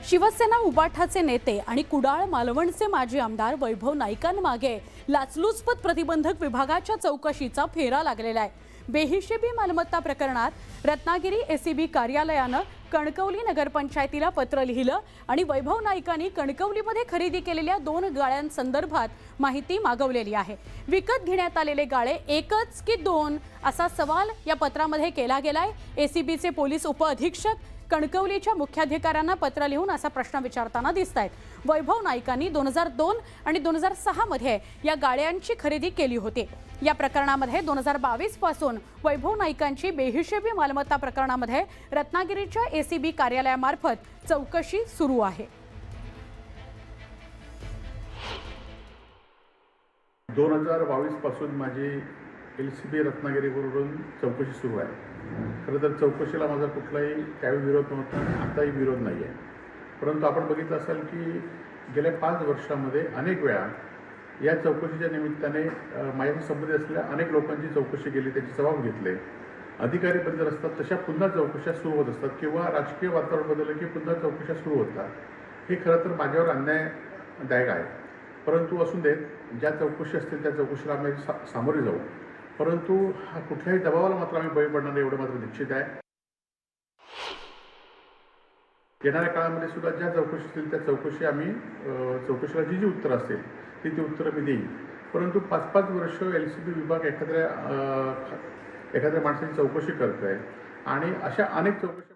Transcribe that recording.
शिवसेना उबाठाचे नेते आणि कुडाळ मालवणचे माजी आमदार वैभव नाईकांमागे लाचलुचपत प्रतिबंधक विभागाच्या चौकशीचा फेरा लागलेला आहे। बेहिशेबी मालमत्ता प्रकरणात रत्नागिरी एसीबी कार्यालयानं कणकवली नगरपंचायतीला पत्र लिहिलं आणि वैभव नाईकांनी कणकवलीमध्ये खरेदी केलेल्या 2 गाळ्यांसंदर्भात माहिती मागवलेली आहे। विकत घेण्यात आलेले गाळे एकच की 2 असा सवाल या पत्रामध्ये केला गेलाय। एसीबीचे पोलीस उपअधीक्षक कणकवलीच्या मुख्याधिकाऱ्यांना पत्र लिहून असा प्रश्न विचारताना दिसतायत। वैभव नाईकांनी 2002 आणि 2006 मध्ये या गाळ्यांची खरेदी केली होती। या प्रकरणामध्ये 2022 पासून वैभव नाईकांची बेहिशेबी मालमत्ता प्रकरणामध्ये रत्नागिरीच्या एसीबी कार्यालयामार्फत चौकशी सुरू आहे। 2022 पासून माझी एलसीबी रत्नागिरीवरून चौकशी सुरू आहे। खरं तर चौकशीला माझा कुठलाही त्यावेळी विरोध नव्हता, आताही विरोध नाही आहे। परंतु आपण बघितलं असाल की गेल्या 5 वर्षामध्ये अनेक वेळा या चौकशीच्या निमित्ताने माझ्याशी संबंधित असलेल्या अनेक लोकांची चौकशी केली, त्याचे जबाब घेतले। अधिकारी बदल असतात तशा पुन्हा चौकशा सुरू होत असतात किंवा राजकीय वातावरण बदललं की पुन्हा चौकशा सुरू होतात। हे खरं तर माझ्यावर अन्यायदायक आहे। परंतु असून देत, ज्या चौकशी असतील त्या चौकशीला आम्ही सामोरे जाऊ, परंतु कुठल्याही दबावाला मात्र आम्ही बळी पडणार नाही एवढं मात्र निश्चित आहे। येणाऱ्या काळामध्ये सुद्धा ज्या चौकशी असतील त्या चौकशी आम्ही चौकशीला जी उत्तरं असतील ती उत्तरं मी देईन। परंतु 5-5 वर्ष एलसीबी विभाग एखाद्या माणसाची चौकशी करतोय आणि अशा अनेक चौकशी